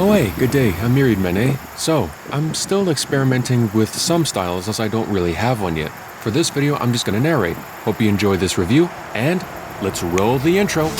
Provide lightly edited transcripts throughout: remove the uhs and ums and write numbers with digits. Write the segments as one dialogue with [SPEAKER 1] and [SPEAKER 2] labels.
[SPEAKER 1] Oh hey, good day, I'm Miri Mene. So, I'm still experimenting with some styles as I don't really have one yet. For this video, I'm just gonna narrate. Hope you enjoy this review, and let's roll the intro.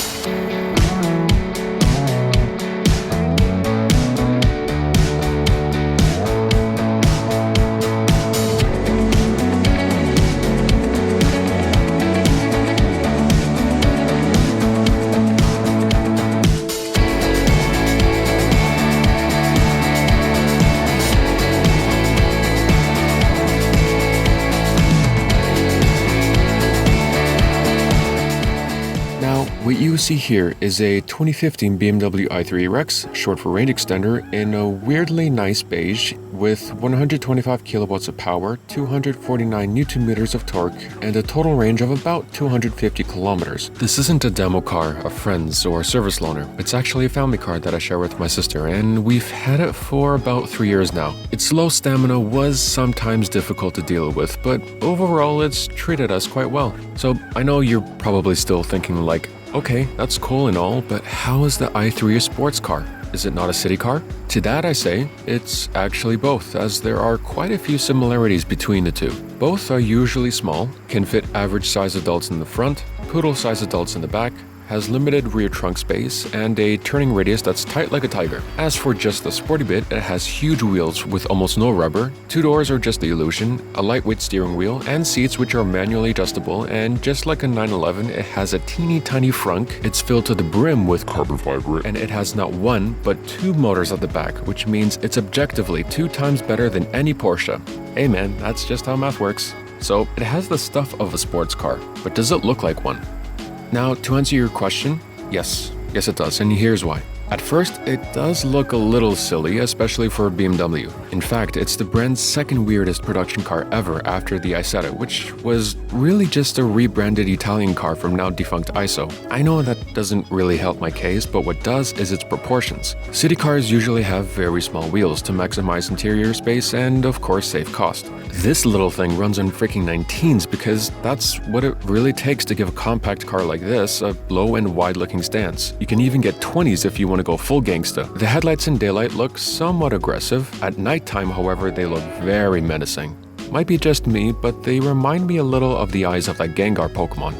[SPEAKER 1] What you see here is a 2015 BMW i3 Rex, short for range extender, in a weirdly nice beige with 125 kilowatts of power, 249 newton meters of torque, and a total range of about 250 kilometers. This isn't a demo car, a friend's, or service loaner. It's actually a family car that I share with my sister, and we've had it for about 3 years now. Its low stamina was sometimes difficult to deal with, but overall it's treated us quite well. So I know you're probably still thinking like, okay, that's cool and all, but how is the i3 a sports car? Is it not a city car? To that I say, it's actually both, as there are quite a few similarities between the two. Both are usually small, can fit average-sized adults in the front, poodle-sized adults in the back, has limited rear trunk space, and a turning radius that's tight like a tiger. As for just the sporty bit, it has huge wheels with almost no rubber, 2 doors are just the illusion, a lightweight steering wheel, and seats which are manually adjustable, and just like a 911, it has a teeny tiny frunk, it's filled to the brim with carbon fiber, and it has not one, but 2 motors at the back, which means it's objectively 2 times better than any Porsche. Hey man, that's just how math works. So, it has the stuff of a sports car, but does it look like one? Now, to answer your question, yes it does, and here's why. At first, it does look a little silly, especially for BMW. In fact, it's the brand's second weirdest production car ever after the Isetta, which was really just a rebranded Italian car from now defunct ISO. I know that doesn't really help my case, but what does is its proportions. City cars usually have very small wheels to maximize interior space and, of course, save cost. This little thing runs on freaking 19s because that's what it really takes to give a compact car like this a low and wide-looking stance. You can even get 20s if you want to go full gangsta. The headlights in daylight look somewhat aggressive. At nighttime, however, they look very menacing. Might be just me, but they remind me a little of the eyes of that Gengar Pokemon.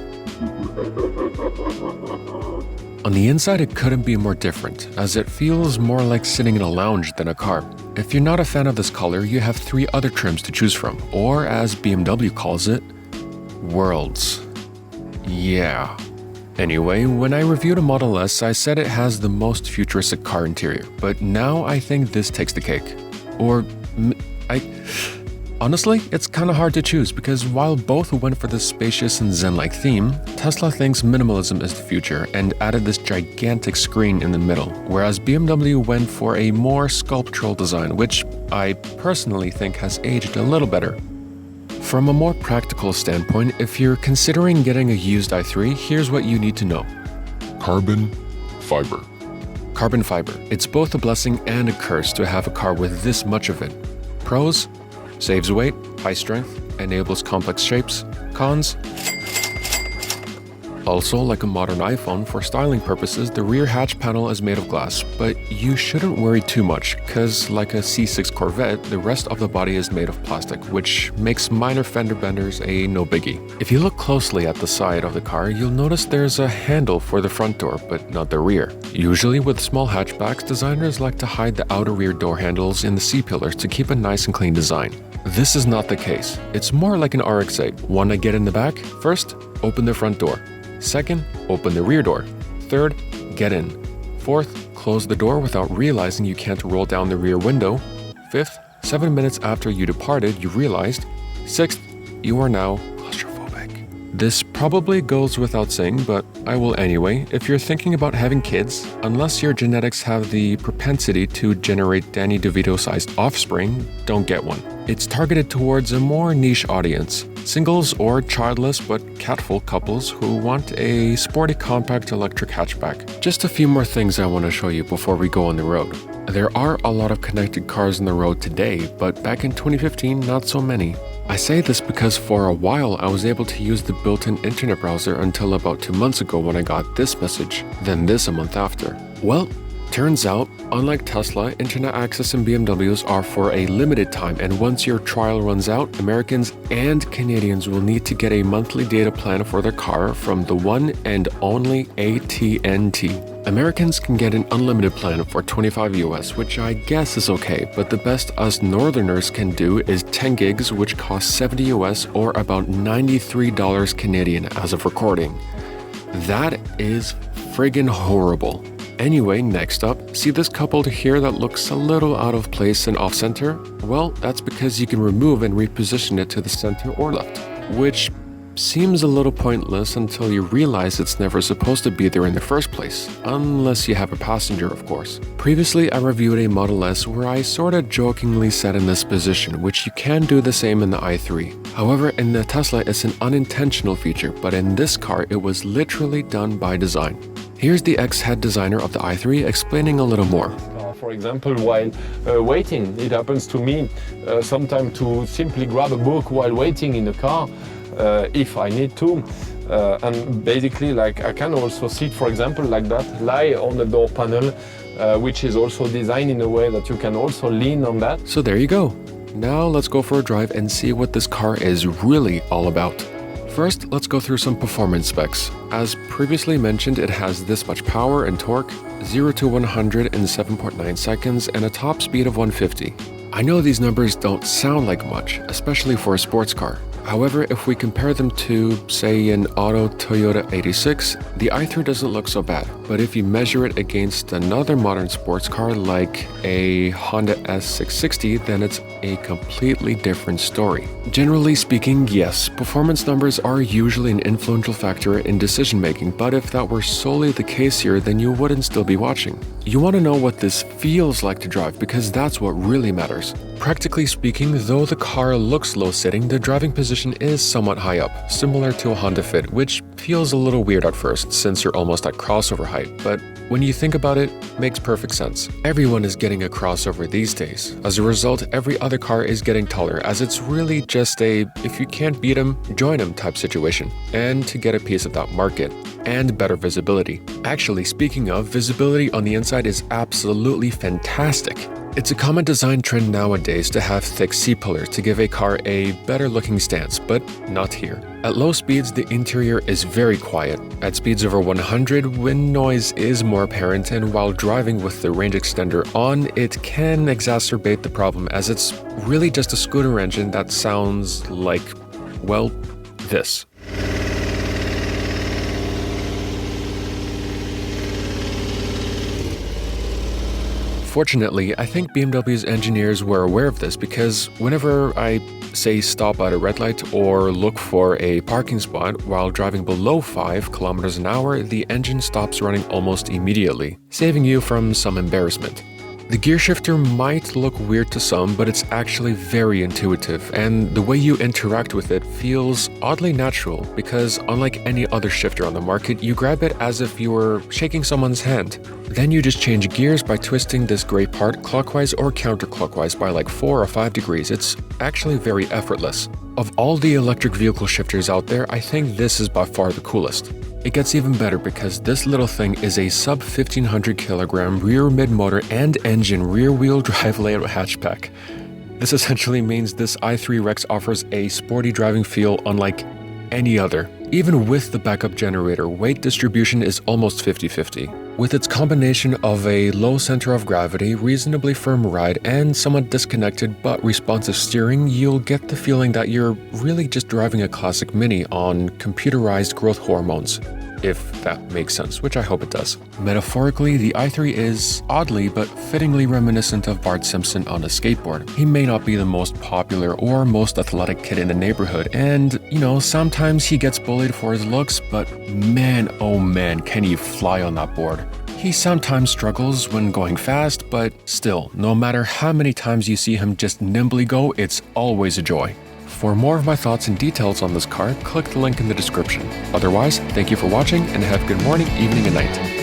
[SPEAKER 1] On the inside, it couldn't be more different, as it feels more like sitting in a lounge than a car. If you're not a fan of this color, you have 3 other trims to choose from, or as BMW calls it, worlds. Yeah. Anyway, when I reviewed a Model S, I said it has the most futuristic car interior, but now I think this takes the cake. Honestly, it's kinda hard to choose because while both went for this spacious and zen-like theme, Tesla thinks minimalism is the future and added this gigantic screen in the middle, whereas BMW went for a more sculptural design, which I personally think has aged a little better. From a more practical standpoint, if you're considering getting a used i3, here's what you need to know.
[SPEAKER 2] Carbon fiber.
[SPEAKER 1] Carbon fiber. It's both a blessing and a curse to have a car with this much of it. Pros: saves weight, high strength, enables complex shapes. Cons: also, like a modern iPhone, for styling purposes, the rear hatch panel is made of glass, but you shouldn't worry too much, cause like a C6 Corvette, the rest of the body is made of plastic, which makes minor fender benders a no biggie. If you look closely at the side of the car, you'll notice there's a handle for the front door, but not the rear. Usually with small hatchbacks, designers like to hide the outer rear door handles in the C-pillars to keep a nice and clean design. This is not the case. It's more like an RX-8. Wanna get in the back? First, open the front door. Second, open the rear door. Third, get in. Fourth, close the door without realizing you can't roll down the rear window. Fifth, 7 minutes after you departed, you realized. Sixth, you are now claustrophobic. This probably goes without saying, but I will anyway. If you're thinking about having kids, unless your genetics have the propensity to generate Danny DeVito-sized offspring, don't get one. It's targeted towards a more niche audience. Singles or childless but catful couples who want a sporty compact electric hatchback. Just a few more things I want to show you before we go on the road. There are a lot of connected cars on the road today, but back in 2015, not so many. I say this because for a while I was able to use the built-in internet browser until about 2 months ago when I got this message, then this a month after. Well, Turns out, unlike Tesla, internet access in BMWs are for a limited time, and once your trial runs out, Americans and Canadians will need to get a monthly data plan for their car from the one and only AT&T. Americans can get an unlimited plan for $25 US, which I guess is okay, but the best us northerners can do is 10 gigs, which costs $70 US or about $93 Canadian as of recording. That is friggin' horrible. Anyway, next up, see this coupled here that looks a little out of place and off-center? Well, that's because you can remove and reposition it to the center or left, which seems a little pointless until you realize it's never supposed to be there in the first place, unless you have a passenger, of course. Previously, I reviewed a Model S where I sorta jokingly sat in this position, which you can do the same in the i3. However, in the Tesla, it's an unintentional feature, but in this car, it was literally done by design. Here's the ex-head designer of the i3 explaining a little more.
[SPEAKER 3] For example, while waiting, it happens to me sometimes to simply grab a book while waiting in the car, if I need to. And basically, like, I can also sit, for example, like that, lie on the door panel, which is also designed in a way that you can also lean on that.
[SPEAKER 1] So there you go. Now let's go for a drive and see what this car is really all about. First, let's go through some performance specs. As previously mentioned, it has this much power and torque, 0 to 100 in 7.9 seconds, and a top speed of 150. I know these numbers don't sound like much, especially for a sports car. However, if we compare them to, say, an auto Toyota 86, the i3 doesn't look so bad. But if you measure it against another modern sports car like a Honda S660, then it's a completely different story. Generally speaking, yes, performance numbers are usually an influential factor in decision making, but if that were solely the case here, then you wouldn't still be watching. You want to know what this feels like to drive because that's what really matters. Practically speaking, though the car looks low sitting, the driving position is somewhat high up, similar to a Honda Fit, which feels a little weird at first since you're almost at crossover height, but when you think about it, makes perfect sense. Everyone is getting a crossover these days. As a result, every other car is getting taller, as it's really just a if you can't beat them, join them type situation, and to get a piece of that market and better visibility. Actually, speaking of, visibility on the inside is absolutely fantastic. It's a common design trend nowadays to have thick C-pillars to give a car a better looking stance, but not here. At low speeds, the interior is very quiet. At speeds over 100, wind noise is more apparent, and while driving with the range extender on, it can exacerbate the problem as it's really just a scooter engine that sounds like, well, this. Fortunately, I think BMW's engineers were aware of this because whenever I, say, stop at a red light or look for a parking spot while driving below 5 kilometers an hour, the engine stops running almost immediately, saving you from some embarrassment. The gear shifter might look weird to some, but it's actually very intuitive, and the way you interact with it feels oddly natural because unlike any other shifter on the market, you grab it as if you were shaking someone's hand. Then you just change gears by twisting this gray part clockwise or counterclockwise by like 4 or 5 degrees. It's actually very effortless. Of all the electric vehicle shifters out there, I think this is by far the coolest. It gets even better because this little thing is a sub 1500 kilogram rear mid-motor and engine rear-wheel drive layout hatchback. This essentially means this i3 Rex offers a sporty driving feel unlike any other. Even with the backup generator, weight distribution is almost 50-50. With its combination of a low center of gravity, reasonably firm ride, and somewhat disconnected but responsive steering, you'll get the feeling that you're really just driving a classic Mini on computerized growth hormones. If that makes sense, which I hope it does. Metaphorically, the i3 is oddly but fittingly reminiscent of Bart Simpson on a skateboard. He may not be the most popular or most athletic kid in the neighborhood, and, sometimes he gets bullied for his looks, but man, oh man, can he fly on that board. He sometimes struggles when going fast, but still, no matter how many times you see him just nimbly go, it's always a joy. For more of my thoughts and details on this car, click the link in the description. Otherwise, thank you for watching and have a good morning, evening, and night.